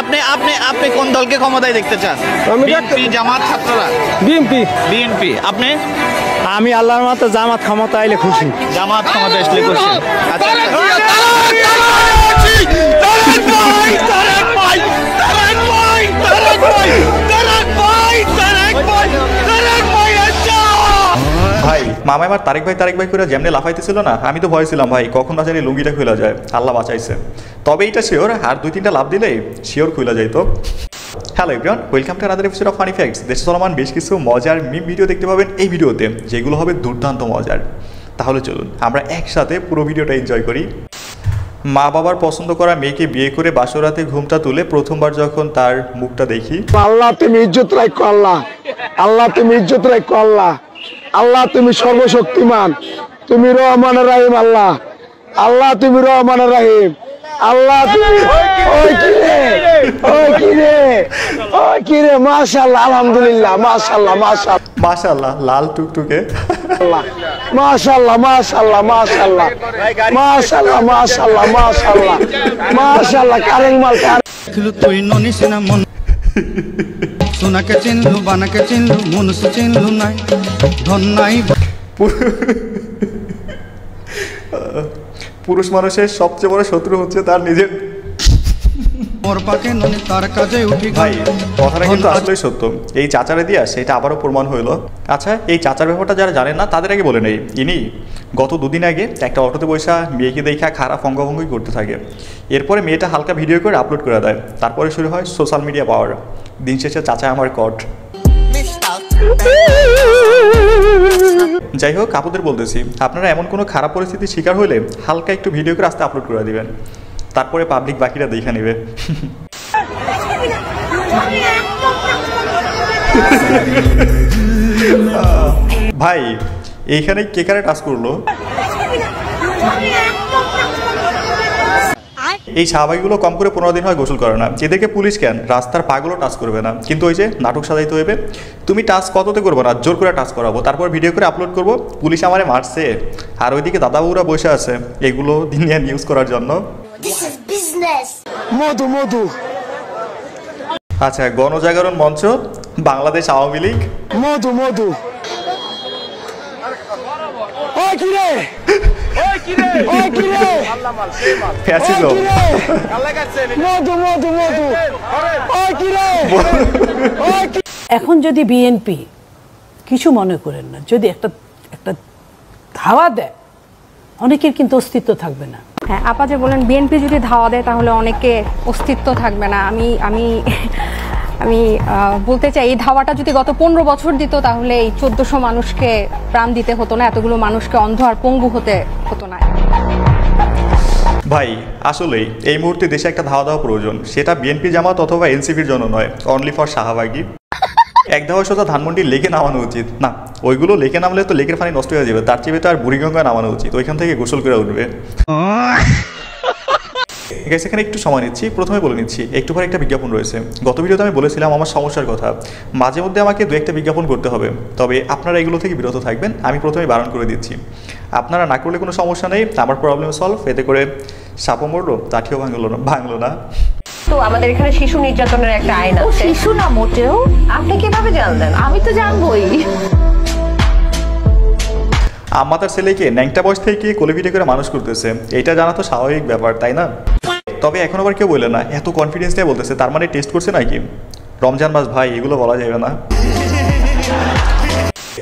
আপনি আপনি আপনি কোন দলকে ক্ষমতায় দেখতে চান? বিএনপি, জামাত, ছাত্ররা? বিএনপি। আপনি? আমি আল্লাহর মতো জামাত ক্ষমতা আইলে খুশি। জামাত ক্ষমতা আসলে খুশি। আচ্ছা ভাই মামা এবার তারেক ভাই করে যেমনি লাফাইতেছিল না, আমি তো ভয় ছিলাম ভাই কখন না জানি লুঙ্গিটা খুলে যায়। আল্লাহ বাঁচাইছে। তবে এইটা শিওর, আর 2-3টা লাভ দিলেই শিওর খুলে যায়। তো hello everyone, welcome to another episode of funny facts. দেশে চলমান বেশ কিছু মজার মিম ভিডিও দেখতে পাবেন এই ভিডিওতে, যেগুলো হবে দুর্দান্ত মজার। তাহলে চলুন আমরা একসাথে পুরো ভিডিওটা এনজয় করি। মা বাবার পছন্দ করা মেয়েকে বিয়ে করে বাসরাতে ঘুমটা তুলে প্রথমবার যখন তার মুখটা দেখি, আল্লাহ তুমি ইজ্জত রাখো, আল্লাহ আল্লাহ তুমি ইজ্জত রাখো, আল্লাহ আল্লাহ তুমি সর্বশক্তিমান, তুমি রহমানের রাহিম, আল্লাহ আল্লাহ তুমি রহমানের রাহিম, আল্লাহ তুমি ওই কিরে মাশাআল্লাহ আলহামদুলিল্লাহ মাশাআল্লাহ মাশাআল্লাহ লাল টুকটুকে, মাশাআল্লাহ মাশাআল্লাহ মাশাআল্লাহ মাশাআল্লাহ মাশাআল্লাহ মাশাআল্লাহ মাশাআল্লাহ কারেং মাল তুই ননিস না মন সোনাকে চিনলু বানাকে চিনলু মনুষ্য চিনলু নাই ধন নাই। পুরুষ মানুষের সবচেয়ে বড় শত্রু হচ্ছে তার নিজের। তার কাজে উঠি ভাই কথাটা কিন্তু আসলেই সত্য। এই চাচারে দিয়া সেটা আবারও প্রমাণ হইলো। আচ্ছা এই চাচার ব্যাপারটা যারা জানেন না তাদের আগে বলে নেই, ইনি গত 2 দিন আগে একটা অটোতে বসা মেয়েকে দেখা খারাপ অঙ্গভঙ্গি করতে থাকে। এরপরে মেয়েটা হালকা ভিডিও করে আপলোড করে দেয়। তারপরে শুরু হয় সোশ্যাল মিডিয়া পাওয়ার। দিন শেষে চাচা আমার কট। যাই হোক আপুদের বলতেছি, আপনারা এমন কোনো খারাপ পরিস্থিতির শিকার হইলে হালকা একটু ভিডিও করে আস্তে আপলোড করে দিবেন, তারপরে পাবলিক বাকিরা দেখে নেবে। ভাই এইখানে কে কারে টাচ করলো? এই শাহবাগীগুলো কম করে 15 দিন হয় গোসল করে না। এদেরকে পুলিশ কেন রাস্তার পাগলও টাচ করবে না, কিন্তু ওই যে নাটক সাজাইতে হইবে, তুমি টাচ কততে করবো না, জোর করে টাচ করাবো, তারপর ভিডিও করে আপলোড করবো, পুলিশ আমারে মারছে। আর ওইদিকে দাদাবুরা বসে আছে এগুলো দিন নিয়ে নিউজ করার জন্য। মধু মধু আচ্ছা গণজাগরণ মঞ্চ, বাংলাদেশ আওয়ামী লীগ, মধু মধু ওই কিরে ওই কিরে ফ্যাসিজম, মধু মধু মধু ওই কিরে। এখন যদি বিএনপি কিছু মনে করেন না, যদি একটা ধাওয়া দেয় অনেকের কিন্তু অস্তিত্ব থাকবে না। হ্যাঁ আপা যে বলেন বিএনপি যদি ধাওয়া দেয় তাহলে অনেকে অস্তিত্ব থাকবে না, আমি আমি আমি বলতে চাই এই ধাওয়াটা যদি গত 15 বছর দিত তাহলে এই 1400 মানুষকে প্রাণ দিতে হতো না, এতগুলো মানুষকে অন্ধ আর পঙ্গু হতে হতো না। ভাই আসলেই এই মুহূর্তে দেশে একটা ধাওয়া দেওয়া প্রয়োজন, সেটা বিএনপি জামাত অথবা এনসিপির জন্য নয়, অনলি ফর শাহবাগী। এক ধাওয়া সোজা ধানমন্ডি লেকে নামানো উচিত না, ওইগুলো লেকে নামলে তো লেকের পানি নষ্ট হয়ে যাবে, তার চেয়ে তো আর বুড়িগঙ্গা নামানো উচিত, ওইখান থেকে গোসল করে উঠবে। এখানে একটু সময় নিচ্ছি, প্রথমে বলে নিচ্ছি একটু পরে একটা বিজ্ঞাপন রয়েছে। গত ভিডিওতে আমি বলেছিলাম আমার সমস্যার কথা, মাঝে মধ্যে আমাকে 2-1টা বিজ্ঞাপন করতে হবে, তবে আপনারা এগুলো থেকে বিরত থাকবেন, আমি প্রথমে বারণ করে দিচ্ছি। আপনারা না করলে কোনো সমস্যা নেই, আমার প্রবলেম সলভ, এতে করে সাপও মরলো লাঠিও ভাঙলো না। তো আমাদের এখানে শিশু নির্যাতনের একটা আইন আছে। শিশু না মোটেও। আপনি কিভাবে জানলেন? আমি তো জানবই। আমাদের ছেলেকে ন্যাংটা বয়স থেকে কোলে পিঠে করে মানুষ করতেছে, এটা জানা তো স্বাভাবিক ব্যাপার তাই না? তবে এখন আবার কেউ বলে না, এত কনফিডেন্স নিয়ে বলতেছে, তার মানে টেস্ট করছে নাকি? রমজান মাস ভাই, এগুলো বলা যাবে না।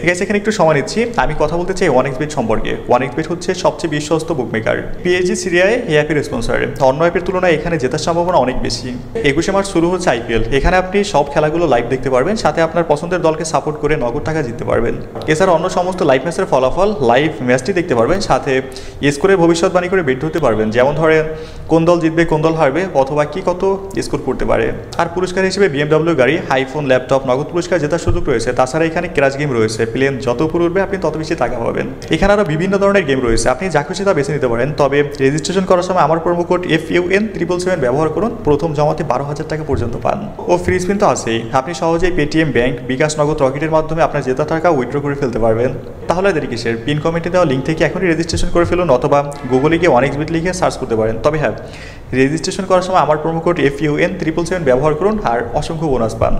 ঠিক আছে, এখানে একটু সময় নিচ্ছি, আমি কথা বলতে চাই 1xBet সম্পর্কে। 1xBet হচ্ছে সবচেয়ে বিশ্বস্ত বুকমেকার, পিএসজি সিরিয়ায় এই অ্যাপের স্পন্সর। অন্য অ্যাপের তুলনায় এখানে জেতার সম্ভাবনা অনেক বেশি। 21শে মার্চ শুরু হচ্ছে আইপিএল, এখানে আপনি সব খেলাগুলো লাইভ দেখতে পারবেন, সাথে আপনার পছন্দের দলকে সাপোর্ট করে নগদ টাকা জিততে পারবেন। এছাড়া অন্য সমস্ত লাইভ ম্যাচের ফলাফল লাইভ ম্যাচটি দেখতে পারবেন, সাথে স্কোরের ভবিষ্যৎবাণী করে বেট ধরতে পারবেন, যেমন ধরেন কোন দল জিতবে কোন দল হারবে অথবা কি কত স্কোর করতে পারে। আর পুরস্কার হিসেবে BMW গাড়ি, আইফোন, ল্যাপটপ, নগদ পুরস্কার জেতার সুযোগ রয়েছে। তাছাড়া এখানে ক্র্যাশ গেম রয়েছে, রয়েছে, প্লেন যত উপর উঠবে আপনি তত বেশি টাকা পাবেন। এখানে আরও বিভিন্ন ধরনের গেম রয়েছে, আপনি যা খুশি তা বেছে নিতে পারেন। তবে রেজিস্ট্রেশন করার সময় আমার প্রোমো কোড FUN777 ব্যবহার করুন, প্রথম জমাতে 12,000 টাকা পর্যন্ত পান। ও ফ্রি স্পিন তো আছেই, আপনি সহজেই পেটিএম, ব্যাংক, বিকাশ, নগদ, রকেটের মাধ্যমে আপনার জেতা টাকা উইথড্র করে ফেলতে পারবেন। তাহলে দেরি কিসের, পিন কমেন্টে দেওয়া লিঙ্ক থেকে এখনই রেজিস্ট্রেশন করে ফেলুন, অথবা গুগলে গিয়ে 1xbet লিখে সার্চ করতে পারেন। তবে হ্যাঁ, রেজিস্ট্রেশন করার সময় আমার প্রোমো কোড FUN777 ব্যবহার করুন আর অসংখ্য বোনাস পান।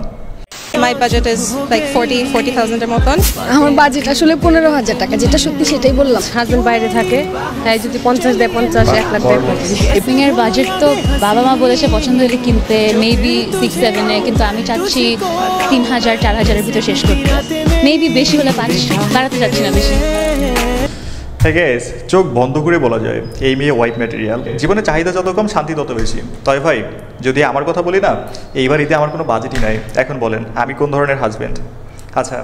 My budget is like 40,000 এর মতন। আমার বাজেট আসলে 15,000 টাকা, যেটা সত্যি সেটাই বললাম। হাজবেন্ড বাইরে থাকে, তাই যদি 50 দেয় 50, 1 লাখ দেয় 50। শপিং এর বাজেট তো বাবা মা বলেছে পছন্দ হলে কিনতে মেবি 6-7 কিন্তু আমি চাচ্ছি 3,000-4,000 এর ভিতর শেষ করতে। মেবি বেশি হলে 5 বাড়াতে চাচ্ছি না বেশি। হ্যাঁ গাইস, চোখ বন্ধ করে বলা যায় এই মেয়ে হোয়াইট ম্যাটেরিয়াল। জীবনে চাহিদা যত কম শান্তি তত বেশি। তবে ভাই যদি আমার কথা বলি না, এইবার ঈদে আমার কোনো বাজেটই নাই। এখন বলেন আমি কোন ধরনের হাজব্যান্ড? আচ্ছা,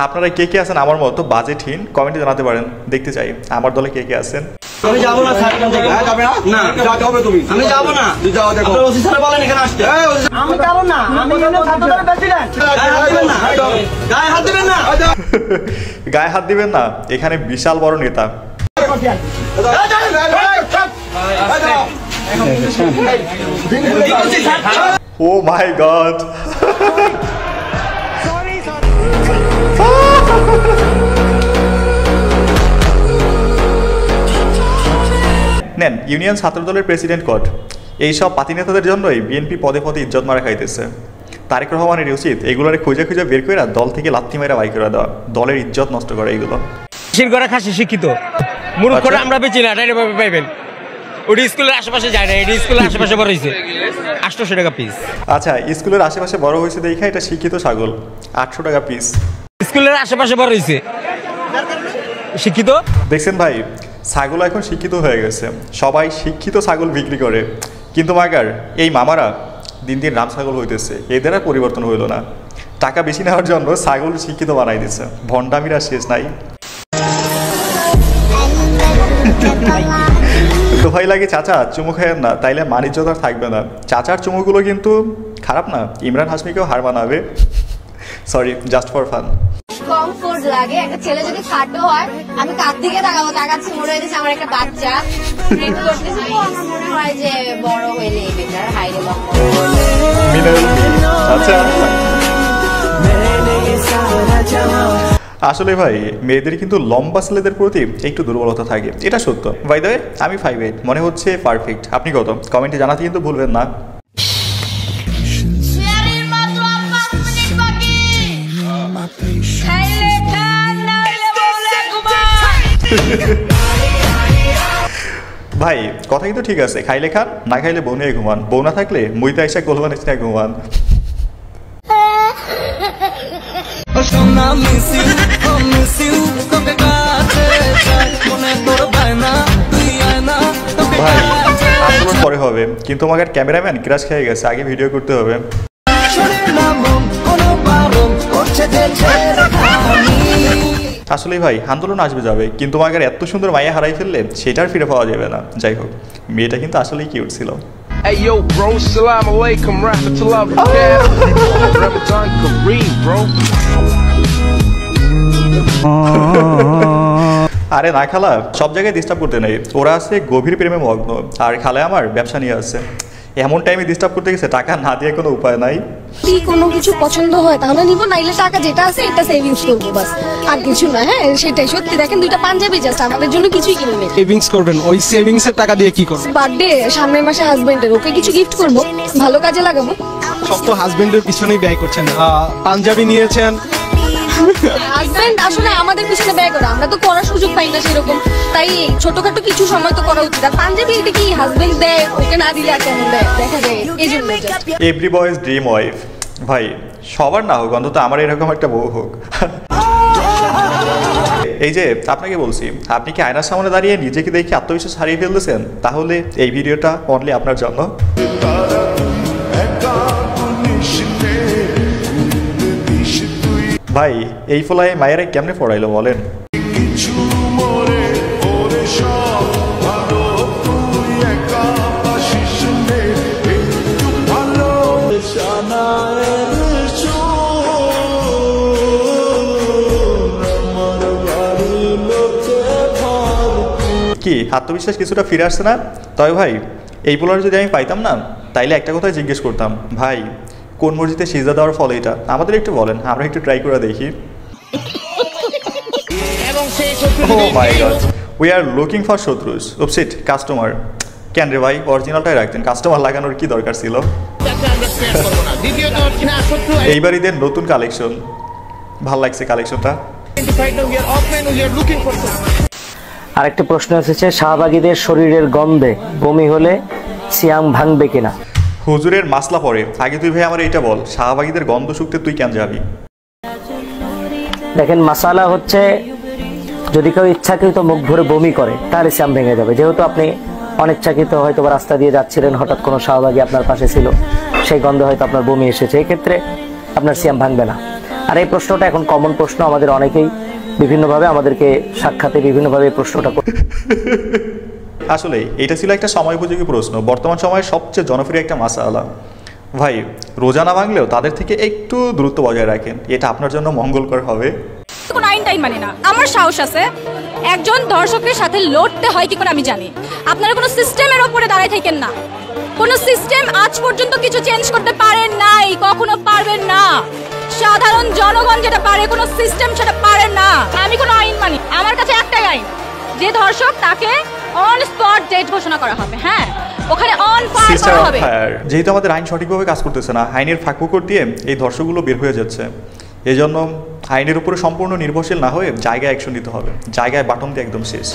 আপনারা কে কে আছেন আমার মতো বাজেটহীন কমেন্টে জানাতে পারেন, দেখতে চাই আমার দলে কে কে আছেন। আমি যাব না স্যার, এখান থেকে যাবে না, না যাবে তুমি, আমি যাব না, তুই যাও, দেখো ওসি স্যার বলেন এখানে আসতে, আমি যাব না, আমি এখানে ছাত্রদের প্রেসিডেন্ট, গায়ে হাত দিবেন না, গায়ে হাত দিবেন না, এখানে বিশাল বড় নেতা। ও মাই গড, নেন ইউনিয়ন ছাত্রদলের প্রেসিডেন্ট কোড। এইসব পাতি নেতাদের জন্যই বিএনপি পদে পদে ইজ্জত মারা খাইতেছে। তারেক রহমানের উচিত এগুলোরে খুঁজে খুঁজে বের করে দল থেকে লাথি মেরা বাই করে দেওয়া, দলের ইজ্জত নষ্ট করে এগুলো। শিক্ষিত মূর্খরা আমরা বেচি না, এটা পাইবেন। ওটি স্কুলের আশেপাশে যায় না, এটি স্কুলের আশেপাশে বড় হয়েছে 800 টাকা পিস। আচ্ছা, স্কুলের আশেপাশে বড় হয়েছে দেখা এটা শিক্ষিত ছাগল, 800 টাকা পিস। স্কুলের আশেপাশে বড় হয়েছে শিক্ষিত। দেখছেন ভাই, ছাগল এখন শিক্ষিত হয়ে গেছে, সবাই শিক্ষিত ছাগল বিক্রি করে। কিন্তু মাগার এই মামারা দিন দিন রাম ছাগল হইতেছে, এদের আর পরিবর্তন হইল না। টাকা বেশি নেওয়ার জন্য ছাগল শিক্ষিত বানাই দিচ্ছে, ভণ্ডামিরা শেষ নাই। তো ভাই লাগে চাচা চুমু খায়েন না, তাইলে মানিজ্যতা থাকবে না। চাচার চুমুগুলো কিন্তু খারাপ না, ইমরান হাশমিকেও হার মানাবে। Sorry, just for fun. Comfort লাগে, একটা ছেলে যদি খাটো হয় আমি কার দিকে তাকাবো, তাকাচ্ছি মনে হয়েছে আমার একটা বাচ্চা ট্রিট করতেছে, তো আমার মনে হয় যে বড় হইলে বেটার, হাইরে লম্বা। আচ্ছা, আসলে ভাই মেয়েদের কিন্তু লম্বা ছেলেদের প্রতি একটু দুর্বলতা থাকে, এটা সত্য। বাই দ্য ওয়ে আমি 5'8", মনে হচ্ছে পারফেক্ট। আপনি কত কমেন্টে জানাতে কিন্তু ভুলবেন না। ভাই কথা কিন্তু ঠিক আছে, খাইলে খান, না খাইলে বউ নিয়ে ঘুমান, বউ না থাকলে মুইতে এসে কোলবান এসে ঘুমান। ভাই আন্দোলন পরে হবে, কিন্তু আমাকে ক্যামেরাম্যান ক্রাশ খেয়ে গেছে, আগে ভিডিও করতে হবে। আসলে ভাই আন্দোলন আসবে যাবে, কিন্তু আমাকে এত সুন্দর মাইয়া হারাই ফেললে সেটার ফিরে পাওয়া যাবে না। যাই হোক, মেয়েটা কিন্তু আসলেই কিউট ছিল। Hey yo bro, salam alaikum, rahmatullah barakatuh. Ramadan Kareem bro. আরে না খালা, সব জায়গায় ডিস্টার্ব করতে নেই, ওরা আছে গভীর প্রেমে মগ্ন, আর খালায় আমার ব্যবসা নিয়ে আছে। এমন টাইমে ডিস্টার্ব করতে গেছে, টাকা না দিয়ে কোনো উপায় নাই। যদি কোনো কিছু পছন্দ হয় তাহলে নিব, নাইলে টাকা যেটা আছে এটা সেভিংস করবো, বাস আর কিছু না। হ্যাঁ সেটাই সত্যি। দেখেন দুইটা পাঞ্জাবি জাস্ট আমাদের জন্য কিছুই কিনে নেই। সেভিংস করবেন, ওই সেভিংস এর টাকা দিয়ে কি করবেন? বার্থডে সামনের মাসে হাজবেন্ডের, ওকে কিছু গিফট করবো, ভালো কাজে লাগাবো। সব তো হাজবেন্ডের পিছনেই ব্যয় করছেন। পাঞ্জাবি নিয়েছেন, হাজবেন্ড আসলে আমাদের পিছনে ব্যয় করে, আমরা তো করার সুযোগ পাই না সেরকম, তাই ছোটখাটো কিছু সময় তো করা উচিত। আর পাঞ্জাবি এটা কি হাজবেন্ড দেয়, ওকে না দিলে আর কেমন দেয় দেখা যায়, এই জন্য। Every boys dream wife. ভাই সবার না হোক, অন্তত আমার এরকম একটা বউ হোক। এই যে আপনাকে বলছি, আপনি কি আয়নার সামনে দাঁড়িয়ে নিজেকে দেখে আত্মবিশ্বাস হারিয়ে ফেলতেছেন, তাহলে এই ভিডিওটা অনলি আপনার জন্য। ভাই এই ফলায় মায়েরা কেমনে পড়াইলো বলেন? কি আত্মবিশ্বাস কিছুটা ফিরে আসছে না? তবে ভাই এই পোলার যদি আমি পাইতাম না, তাইলে একটা কথাই জিজ্ঞেস করতাম, ভাই কোন মসজিদে সিজদা দেওয়ার ফল এটা আমাদের একটু বলেন, আমরা একটু ট্রাই করে দেখি। Oh my God, we are looking for শত্রুস। উপসিট কাস্টমার কেন রে ভাই, অরিজিনালটাই রাখতেন, কাস্টমার লাগানোর কি দরকার ছিল? এইবার ঈদের নতুন কালেকশন, ভাল লাগছে কালেকশনটা। আরেকটা প্রশ্ন এসেছে, শাহবাগীদের শরীরের গন্ধে বমি হলে সিয়াম ভাঙবে কিনা? হুজুরের মাসলা পড়ে, আগে তুই ভাই আমার এইটা বল, শাহবাগীদের গন্ধ শুকতে তুই কেন যাবি? দেখেন মাসালা হচ্ছে, যদি কেউ ইচ্ছাকৃত মুখ ভরে বমি করে তাহলে সিয়াম ভেঙে যাবে। যেহেতু আপনি অনিচ্ছাকৃত হয়তো রাস্তা দিয়ে যাচ্ছিলেন, হঠাৎ কোনো শাহবাগী আপনার পাশে ছিল, সেই গন্ধে হয়তো আপনার বমি এসেছে, এই ক্ষেত্রে আপনার সিয়াম ভাঙবে না। আর এই প্রশ্নটা এখন কমন প্রশ্ন, আমাদের অনেকেই বিভিন্নভাবে আমাদেরকে সাক্ষাতে বিভিন্নভাবে প্রশ্নটা আসলে এটা ছিল একটা সময় উপযোগী প্রশ্ন, বর্তমান সময়ে সবচেয়ে জনপ্রিয় একটা মাসালা। ভাই রোজা না ভাঙলেও তাদের থেকে একটু দূরত্ব বজায় রাখেন, এটা আপনার জন্য মঙ্গলকর হবে। কোনো আইনটাই মানে না, আমার সাহস আছে, একজন দর্শকের সাথে লড়তে হয় কি করে আমি জানি। আপনারা কোনো সিস্টেমের ওপরে দাঁড়ায় থাকেন না, কোনো সিস্টেম আজ পর্যন্ত কিছু চেঞ্জ করতে পারেন নাই, কখনো পারবেন না। সাধারণ জনগণ যেটা পারে, কোনো সিস্টেম সেটা পারে না। আমি কোনো আইন মানি, আমার কাছে একটাই আইন, যে ধর্ষক তাকে অন স্পট ডেট ঘোষণা করা হবে। হ্যাঁ, ওখানে অন ফায়ার করা হবে। যেহেতু আমাদের আইন সঠিকভাবে কাজ করতেছে না, আইনের ফাঁকফোকর দিয়ে এই ধর্ষকগুলো বের হয়ে যাচ্ছে, এই জন্য আইনের উপরে সম্পূর্ণ নির্ভরশীল না হয়ে জায়গায় অ্যাকশন নিতে হবে, জায়গায় বাটন দিয়ে একদম শেষ।